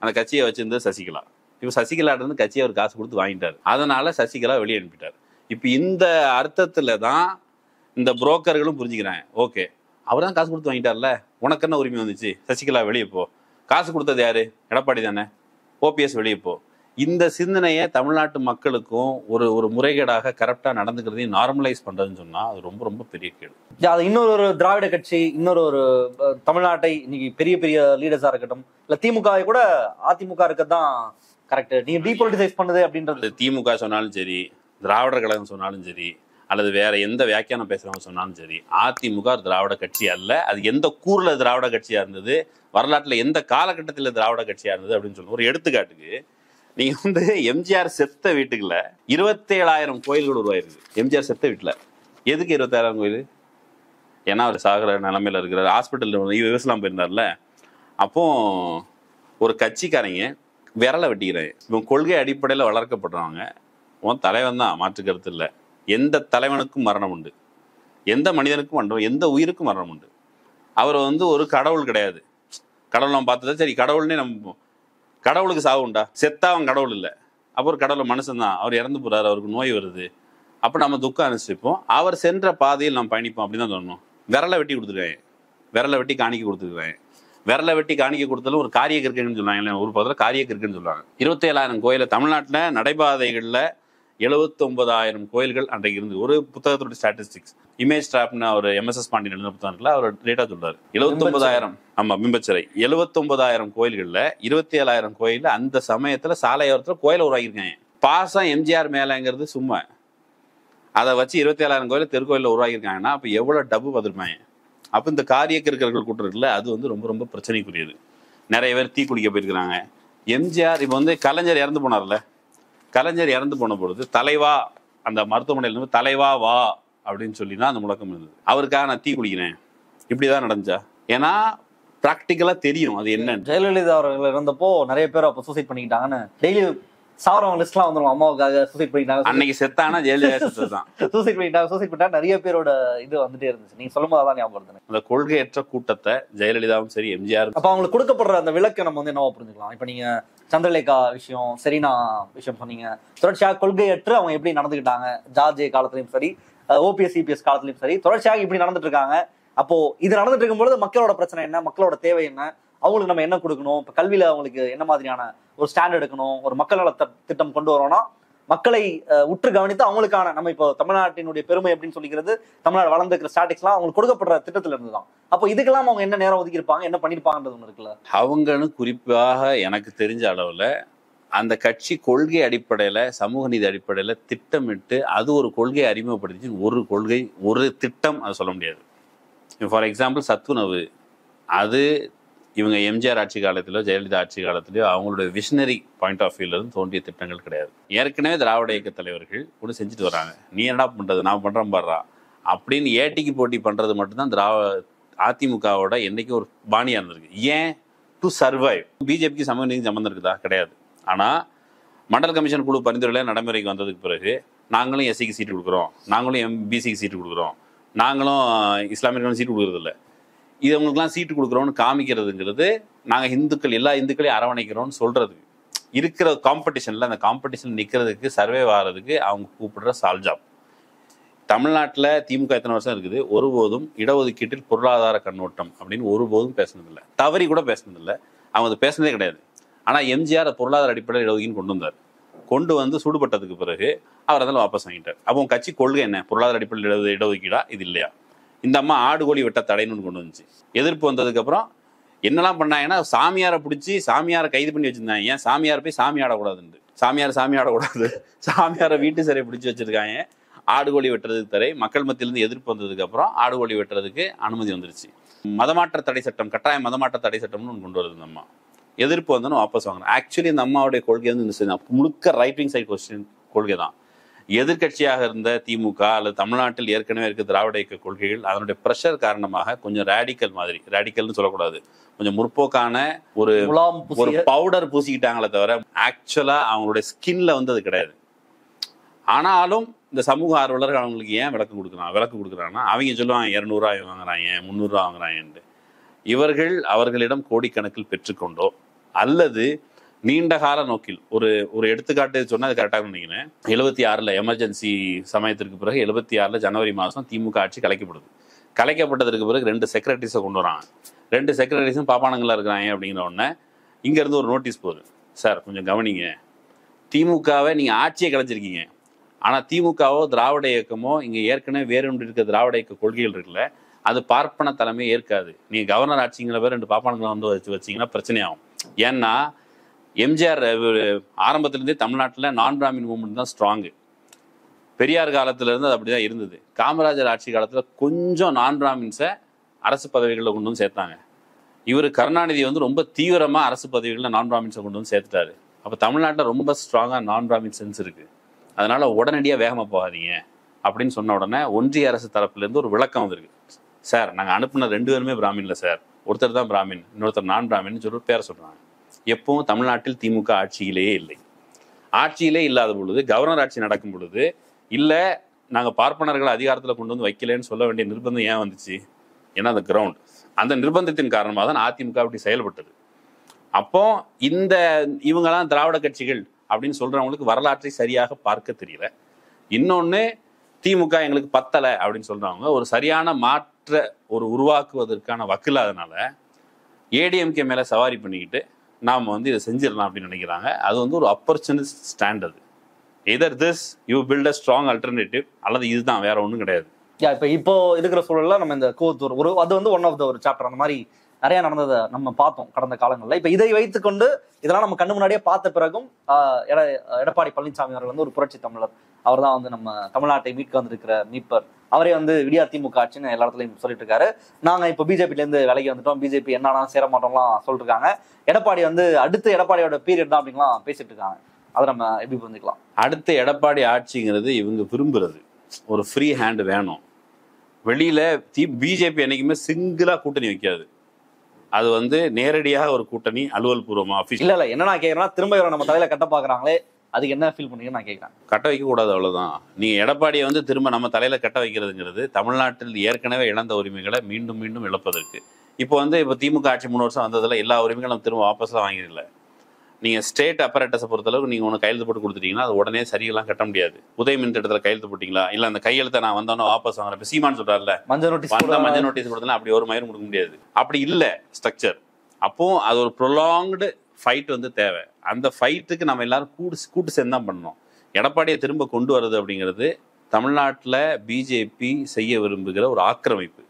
A: அந்த கட்சியை வச்சிருந்தது சசிகலா. இப்போ சசிகலா இருந்து கட்சியை அவர் காசு கொடுத்து வாங்கிட்டாரு, அதனால சசிகலா வெளியே அனுப்பிட்டார். இப்போ இந்த அர்த்தத்துல தான் இந்த புரோக்கர்களும் புரிஞ்சுக்கிறாங்க, ஓகே அவர் தான் காசு கொடுத்து வாங்கிட்டார்ல, உனக்கு என்ன உரிமை வந்துச்சு? சசிகலா வெளியே போ. காசு கொடுத்தது யாரு? எடப்பாடி தானே. ஓபிஎஸ் வெளியே போ. இந்த சிந்தனையை தமிழ்நாட்டு மக்களுக்கும் ஒரு முறைகேடாக கரெக்டா நடந்துக்கிறதையும் நார்மலைஸ் பண்றதுன்னு சொன்னா அது ரொம்ப ரொம்ப பெரிய கேடு.
B: அது இன்னொரு திராவிட கட்சி, இன்னொரு தமிழ்நாட்டை இன்னைக்கு பெரிய பெரிய லீடர்ஸா இருக்கட்டும், இல்ல திமுக கூட அதிமுக இருக்கதான் கரெக்ட். நீங்க டீபொலிட்டிசைஸ் பண்ணது அப்படின்றது
A: திமுக சொன்னாலும் சரி, திராவிடர் கழகம் சொன்னாலும் சரி, அல்லது வேற எந்த வியாக்கியானம் பேசுறவங்க சொன்னாலும் சரி, அதிமுக திராவிட கட்சி அல்ல. அது எந்த கூர்ல திராவிட கட்சியா இருந்தது, வரலாற்றுல எந்த காலகட்டத்தில் திராவிட கட்சியா இருந்தது அப்படின்னு சொல்லணும். ஒரு எடுத்துக்காட்டுக்கு, நீங்க எம்ஜிஆர் செத்த வீட்டுக்குள்ள 27,000 கோயில்கள் உருவாயிருக்கு. எம்ஜிஆர் செத்த வீட்டுல எதுக்கு 27,000 கோயில்? ஏன்னா அவர் சாகிற நிலைமையில இருக்கிறார். ஹாஸ்பிட்டல் விவசாயம் போயிருந்தார்ல, அப்போ ஒரு கட்சிக்காரங்க விரலை வெட்டிக்கிறேன். இவன் கொள்கை அடிப்படையில் வளர்க்கப்படுறவங்க. உன் தலைவன் தான், மாற்று கருத்து இல்லை. எந்த தலைவனுக்கும் மரணம் உண்டு, எந்த மனிதனுக்கும் மரணம், எந்த உயிருக்கும் மரணம் உண்டு. அவர் ஒரு கடவுள் கிடையாது. கடவுள் நம்ம பார்த்ததா சரி, கடவுள்னே நம்ம கடவுளுக்கு சாவு உண்டா? செத்தா அவன் கடவுள் இல்லை. அப்புறம் கடவுள் மனுஷன் தான், அவர் இறந்து போறாரு, அவருக்கு நோய் வருது, அப்போ நம்ம துக்கம் அனுசரிப்போம். அவர் சென்ற பாதையில் நம்ம பயணிப்போம் அப்படின்னு தான் தோணும். விரலை வெட்டி கொடுத்துருக்காங்க, விரலை வெட்டி காணிக்க கொடுத்துருக்காங்க. விரலை வெட்டி காணிக்க கொடுத்தாலும் ஒரு காரிய கிருக்குன்னு சொல்லுவாங்க, ஒரு பக்கத்தில் காரிய கிருக்குன்னு சொல்லுவாங்க. 27,000 கோயில தமிழ்நாட்டில் நடைபாதைகளில் 79,000 கோயில்கள் அன்றைக்கு இருந்து. ஒரு புத்தகத்தோட ஸ்டாட்டிஸ்டிக்ஸ் இமேஜ் ட்ராப்னு அவர் எம்எஸ்எஸ் பாண்டியன் எழுதின புத்தகத்தில் அவர் டேட்டா சொல்றாரு. 79,000 ஆமா பிம்பச்சிறை 79,000 கோயில்களில் 27,000 கோயில் அந்த சமயத்துல சாலையோரத்தில் கோயிலை உருவாக்கியிருக்காங்க. பாசம் எம்ஜிஆர் மேலங்கிறது சும்மா, அதை வச்சு 27,000 கோயில தெருக்கோயில உருவாக்கியிருக்காங்கன்னா அப்போ எவ்வளோ டப்பு பார்த்துருப்பாங்க. அப்போ இந்த காரிய கிறுக்கர்கள் கூட்டம் இருக்குல்ல, அது ரொம்ப ரொம்ப பிரச்சனைக்குரியது. நிறைய பேர் தீ குளிக்க போயிருக்கிறாங்க. எம்ஜிஆர் இப்போ கலைஞர் இறந்து போனார்ல, கலைஞர் இறந்து போன பொழுது தலைவா அந்த மருத்துவமனையில இருந்து தலைவா வா அப்படின்னு சொல்லி தான் அந்த முழக்கம் இருந்தது. அவருக்காக நான் தீ குளிக்கிறேன், இப்படிதான் நடந்துச்சா? ஏன்னா ப்ராக்டிக்கலா தெரியும் அது என்னன்னு.
B: ஜெயலலிதா அவர்கள் இருந்தப்போ நிறைய பேர் அப்போ சூசைட் பண்ணிக்கிட்டாங்கன்னு டெய்லி சாவரவங்க லிஸ்ட்லாம் வந்துடும். அம்மாவுக்காக சூசைட் பண்ணிட்டாங்க,
A: அன்னைக்கு செத்தானா ஜெயலலிதா செத்தான்.
B: சூசைட் பண்ணிட்டா நிறைய பேரோட இது வந்துட்டே இருந்துச்சு. நீங்க சொல்லும் போது அதான் ஞாபகம்.
A: அந்த கொள்கையற்ற கூட்டத்தை ஜெயலலிதாவும் சரி எம்ஜிஆர்.
B: அப்ப அவங்களுக்கு கொடுக்கப்படுற அந்த விளக்கு நம்ம என்னவா புரிஞ்சுக்கலாம்? இப்ப நீங்க சந்திரலேகா விஷயம், செரீனா விஷயம் சொன்னீங்க. தொடர்ச்சியாக கொள்கையற்று அவங்க எப்படி நடந்துக்கிட்டாங்க, ஜார்ஜ் காலத்திலயும் சரி, ஓபிஎஸ் சிபிஎஸ் காலத்திலயும் சரி, தொடர்ச்சியாக இப்படி நடந்துட்டு இருக்காங்க. அப்போ இது நடந்துட்டு இருக்கும்போது மக்களோட பிரச்சனை என்ன, மக்களோட தேவை என்ன, அவங்களுக்கு நம்ம என்ன கொடுக்கணும், இப்போ கல்வியில அவங்களுக்கு என்ன மாதிரியான ஒரு ஸ்டாண்ட் எடுக்கணும், ஒரு மக்கள் நல திட்டம் கொண்டு வரோம்னா மக்களை உற்று கவனித்து அவங்களுக்கான நம்ம இப்போ தமிழ்நாட்டினுடைய பெருமை அப்படின்னு சொல்லிக்கிறது தமிழ்நாடு வளர்ந்துக்கிற ஸ்டாட்டிக்ஸ்லாம் அவங்களுக்கு கொடுக்கப்படுற திட்டத்துல இருந்துதான். அப்போ இதுக்கெல்லாம் அவங்க என்ன நேரம் ஒதுக்கியிருப்பாங்க, என்ன பண்ணிருப்பாங்கன்றது ஒன்று இருக்குல்ல.
A: அவங்கன்னு குறிப்பாக எனக்கு தெரிஞ்ச அளவுல அந்த கட்சி கொள்கை அடிப்படையில சமூக நீதி அடிப்படையில திட்டமிட்டு அது ஒரு கொள்கையை அறிமுகப்படுத்தி ஒரு கொள்கை ஒரு திட்டம் அதை சொல்ல முடியாது. ஃபார் எக்ஸாம்பிள் சத்துணவு, அது இவங்க எம்ஜிஆர் ஆட்சி காலத்திலோ ஜெயலலிதா ஆட்சி காலத்திலோ அவங்களுடைய விஷனரி பாயிண்ட் ஆஃப் வியூல இருந்து தோன்றிய திட்டங்கள் கிடையாது. ஏற்கனவே திராவிட இயக்க தலைவர்கள் ஒன்று செஞ்சுட்டு வராங்க. நீ என்ன பண்றது, நான் பண்றேன் பாடுறா அப்படின்னு ஏட்டிக்கு போட்டி பண்றது மட்டும்தான் அதிமுகவோட என்னைக்கு ஒரு பாணியா இருந்திருக்கு. ஏன்? To survive. பிஜேபிக்கு சமூக நீதி சம்பந்தம் இருக்குதா? கிடையாது. ஆனா மண்டல் கமிஷன் குழு பரிந்துரையில நடைமுறைக்கு வந்ததுக்கு பிறகு நாங்களும் எஸ்சிக்கு சீட்டு கொடுக்குறோம், நாங்களும் எம்பிசிக்கு சீட்டு கொடுக்குறோம், நாங்களும் இஸ்லாமியர்களும் சீட்டு கொடுக்குறது இல்லை, இது அவங்களுக்குலாம் சீட்டு கொடுக்குறோம்னு காமிக்கிறதுங்கிறது நாங்கள் இந்துக்கள் எல்லா இந்துக்களையும் அரவணைக்கிறோம்னு சொல்றது. இருக்கிற காம்படிஷன்ல அந்த காம்படிஷன் நிற்கிறதுக்கு சர்வே ஆகிறதுக்கு அவங்க கூப்பிடுற சால்ஜாப். தமிழ்நாட்டில் திமுக எத்தனை வருஷம் இருக்குது, ஒருபோதும் இடஒதுக்கீட்டில் பொருளாதார கண்ணோட்டம் அப்படின்னு ஒருபோதும் பேசினதில்லை, தவறி கூட பேசினதில்லை, அவங்க அது பேசினதே கிடையாது. ஆனால் எம்ஜிஆர் பொருளாதார அடிப்படையில் இடஒதுக்கீடு கொண்டு வந்தார். கொண்டு வந்து சூடுபட்டதுக்கு பிறகு அவர் அதில் வாபஸ் வாங்கிட்டார். அப்போ கட்சி கொள்கை என்ன? பொருளாதார அடிப்படையில் இடஒதுக்கீடா? இது இல்லையா? இந்த அம்மா ஆடு கோழி வெட்ட தடைன்னு கொண்டு வந்துச்சு. எதிர்ப்பு வந்ததுக்கப்புறம் என்னெல்லாம் பண்ணாங்கன்னா சாமியாரை பிடிச்சி சாமியாரை கைது பண்ணி வச்சிருந்தாங்க. ஏன்? சாமியார் போய் சாமி ஆடக்கூடாதுன்னு. சாமி ஆடக்கூடாது, சாமியாரை வீட்டு சிறையை பிடிச்சி வச்சிருக்காங்க. ஆடு கோழி வெட்டுறதுக்கு தடை. மக்கள் மத்தியிலிருந்து எதிர்ப்பு வந்ததுக்கு அப்புறம் ஆடு கோழி வெட்டுறதுக்கு அனுமதி வந்துருச்சு. மதமாற்ற தடை சட்டம், கட்டாய மதமாற்ற தடை சட்டம்னு ஒன்று கொண்டு வருது இந்த அம்மா. எதிர்ப்பு வந்தோன்னு வாபஸ் வாங்கினேன். ஆக்சுவலி இந்த அம்மாவுடைய கொள்கை இந்த முழுக்க ரைட் விங் சைட் கொள்கை தான். எதிர்கட்சியாக இருந்த திமுக அல்லது தமிழ்நாட்டில் ஏற்கனவே இருக்க திராவிட இயக்க கொள்கைகள் அதனுடைய ப்ரெஷர் காரணமாக கொஞ்சம் ரேடிக்கல் மாதிரி, ரேடிக்கல்னு சொல்லக்கூடாது, கொஞ்சம் முற்போக்கான ஒரு பவுடர் பூசிக்கிட்டாங்களே தவிர ஆக்சுவலா அவங்களுடைய ஸ்கின்ல அது கிடையாது. ஆனாலும் இந்த சமூக ஆர்வலர்கள் அவங்களுக்கு ஏன் விளக்கு கொடுக்குறாங்கன்னா அவங்க சொல்லுவாங்க 200 ரூபாய் வாங்குறாங்க, 300 ரூபா வாங்குறாங்கன்ட்டு. இவர்கள் அவர்களிடம் கோடிக்கணக்கில் பெற்றுக்கொண்டோ அல்லது நீண்ட கால நோக்கில் ஒரு எடுத்துக்காட்டு சொன்னா அது கரெக்டாக நினைக்கிறேன். 76 எமர்ஜென்சி சமயத்திற்கு பிறகு 76 ஜனவரி மாதம் திமுக ஆட்சி கலைக்கப்படுது. கலைக்கப்பட்டதற்கு பிறகு 2 செக்ரட்டரிஸை கொண்டு வராங்க. 2 செக்ரட்டரிஸும் பாப்பானங்களா இருக்கிறாங்க. அப்படிங்கிற உடனே இங்க இருந்து ஒரு நோட்டீஸ் போகுது, சார் கொஞ்சம் கவனிங்க, திமுகவை நீங்க ஆட்சியை கலைச்சிருக்கீங்க, ஆனா திமுகவோ திராவிட இயக்கமோ இங்க ஏற்கனவே வேறொன்று இருக்க திராவிட இயக்க கொள்கைகள் இருக்குல்ல, அது பார்ப்பன தலைமையை ஏற்காது. நீங்க கவர்னர் ஆட்சிங்கிற பேர் 2 பாப்பானங்களை வச்சீங்கன்னா பிரச்சனையாகும். ஏன்னா எம்ஜிஆர் ஆரம்பத்திலிருந்தே தமிழ்நாட்டில் நான் பிராமின் மூவ்மெண்ட் தான் ஸ்ட்ராங்கு. பெரியார் காலத்துல இருந்து அது அப்படிதான் இருந்தது. காமராஜர் ஆட்சி காலத்துல கொஞ்சம் நான் பிராமின்ஸை அரசு பதவிகளில் கொண்டு வந்து சேர்த்தாங்க. இவர் கருணாநிதி ரொம்ப தீவிரமா அரசு பதவிகளில் நான் பிராமின்ஸை கொண்டு வந்து சேர்த்துட்டாரு. அப்போ தமிழ்நாட்டில் ரொம்ப ஸ்ட்ராங்கா நான் பிராமின் சென்ஸ் இருக்கு. அதனால உடனடியாக வேகமா போகாதீங்க அப்படின்னு சொன்ன உடனே ஒன்றிய அரசு தரப்புல இருந்து ஒரு விளக்கம் வந்திருக்கு. சார் நாங்கள் அனுப்புன 2 பேருமே பிராமின்ல சார், ஒருத்தர் தான் பிராமின், இன்னொருத்தர் நான் பிராமின்னு சொல்லி பேரை சொல்றாங்க. எப்பவும் தமிழ்நாட்டில் திமுக ஆட்சியிலேயே இல்லை. ஆட்சியிலே இல்லாத பொழுது, கவர்னர் ஆட்சி நடக்கும் பொழுது, இல்லை நாங்கள் பார்ப்பனர்களை அதிகாரத்தில் கொண்டு வந்து வைக்கலன்னு சொல்ல வேண்டிய நிர்பந்தம் ஏன் வந்துச்சு? ஏன்னா அந்த கிரவுண்ட், அந்த நிர்பந்தத்தின் காரணமாக தான் அதிமுக அப்படி செயல்பட்டது. அப்போ இவங்கெல்லாம் திராவிட கட்சிகள் அப்படின்னு சொல்றவங்களுக்கு வரலாற்றை சரியாக பார்க்க தெரியல. இன்னொன்று, திமுக எங்களுக்கு பத்தலை அப்படின்னு சொல்றவங்க ஒரு சரியான மாற்ற உருவாக்குவதற்கான வக்கில்லாதனால ஏடிஎம்கே மேல சவாரி பண்ணிக்கிட்டு நாம் இதை செஞ்சிடலாம் அப்படின்னு நினைக்கிறாங்க. அது ஒரு ஆப்பர்ச்சுனிஸ்ட் ஸ்டாண்ட். அது either this you build a strong alternative, அல்லது இதுதான், வேற ஒன்றும் கிடையாது.
B: இப்போ இருக்கிற சூழல்ல நம்ம இந்த கோத்தூர் அது ஒன் ஆஃப் த ஒரு சாப்டர். அந்த மாதிரி நிறைய நடந்ததை நம்ம பார்த்தோம் கடந்த காலங்களில். இப்போ இதை வைத்துக்கொண்டு இதெல்லாம் நம்ம கண்ணு முன்னாடியே பார்த்த பிறகும் எடப்பாடி பழனிசாமி அவர்கள் ஒரு புரட்சி தமிழர். அவர் தான் நம்ம தமிழ்நாட்டை மீட்க வந்திருக்கிற மீட்பர். அவரே விடியா திமுக ஆட்சின்னு எல்லா இடத்துலையும் சொல்லிட்டு இருக்காரு. நாங்க இப்போ பிஜேபிலேருந்து விலகி வந்துட்டோம், பிஜேபி என்னன்னா சேர மாட்டோம்லாம் சொல்லிட்டு இருக்காங்க. எடப்பாடி அடுத்து எடப்பாடியோட பீரியட் தான் அப்படின்லாம் பேசிட்டு இருக்காங்க. அதை நம்ம எப்படி புரிஞ்சுக்கலாம்?
A: அடுத்த எடப்பாடி ஆட்சிங்கிறது இவங்க விரும்புறது ஒரு ஃப்ரீ ஹேண்ட் வேணும். வெளியில பிஜேபி என்னைக்குமே சிங்கிளா கூட்டணி வைக்காது. அது நேரடியாக ஒரு கூட்டணி, அலுவல் பூர்வமா
B: இல்ல என்ன நான் கேட்கறேன்னா, திரும்ப இவரை நம்ம தலையில கட்ட பாக்குறாங்களே, அதுக்கு என்ன ஃபீல் பண்ணீங்கன்னு நான் கேட்கிறேன்.
A: கட்ட வைக்க கூடாது, அவ்வளவுதான். நீங்க எடப்பாடியை திரும்ப நம்ம தலையில கட்ட வைக்கிறதுங்கிறது தமிழ்நாட்டில் ஏற்கனவே இழந்த உரிமைகளை மீண்டும் மீண்டும் இழப்பதற்கு. இப்போ இப்போ திமுக ஆட்சி 3 வருஷம் வந்ததுல எல்லா உரிமைகளும் திரும்ப வாபஸ்லாம் வாங்கிடல. நீங்க ஸ்டேட் அப்பரேட்டஸை பொறுத்தளவுக்கு நீங்க ஒன்று கையெழுத்து போட்டு கொடுத்துட்டீங்கன்னா அது உடனே சரியெல்லாம் கட்ட முடியாது. உதயமின் திட்டத்தில் கையெழுத்து போட்டீங்களா, இல்ல அந்த கையெழுத்தை நான் வந்தோன்னே வாபஸ் வாங்குறேன். இப்போ சீமான் சொல்றாருல, மஞ்சள் நோட்டீஸ் கொடுத்தா அப்படி ஒரு மயிரும் கொடுக்க முடியாது. அப்படி இல்லை ஸ்ட்ரக்சர். அப்போ அது ஒரு ப்ரொலாங்டு ஃபைட் தேவை. அந்த ஃபைட்டுக்கு நம்ம எல்லாரும் கூட்டு சேர்ந்து தான் பண்ணணும். எடப்பாடியை திரும்ப கொண்டு வர்றது அப்படிங்கிறது தமிழ்நாட்டில் பிஜேபி செய்ய விரும்புகிற ஒரு ஆக்கிரமிப்பு.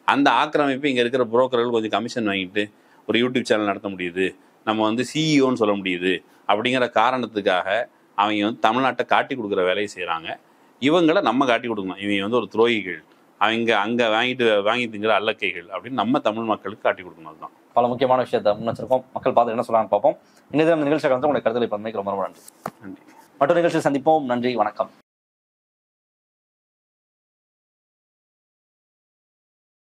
A: அந்த ஆக்கிரமிப்பு இங்கே இருக்கிற புரோக்கர்கள் கொஞ்சம் கமிஷன் வாங்கிட்டு ஒரு யூடியூப் சேனல் நடத்த முடியுது, நம்ம சிஇஓன்னு சொல்ல முடியுது அப்படிங்கிற காரணத்துக்காக அவங்க தமிழ்நாட்டை காட்டி கொடுக்குற வேலையை செய்கிறாங்க. இவங்களை நம்ம காட்டி கொடுக்கணும். இவங்க ஒரு துரோகிகள், அவங்க அங்கே வாங்கி திங்கிற அல்லக்கைகள் அப்படின்னு நம்ம தமிழ் மக்களுக்கு காட்டி கொடுக்கணும். அதுதான்
B: பல முக்கியமான விஷயத்தை முன் வச்சிருக்கோம். மக்கள் பார்த்து என்ன சொல்லலாம்னு பார்ப்போம். இந்த நிகழ்ச்சியை உங்களுடைய கருத்துக்களை பண்மைக்கு ரொம்ப நன்றி. மற்றொரு நிகழ்ச்சியில் சந்திப்போம். நன்றி, வணக்கம்.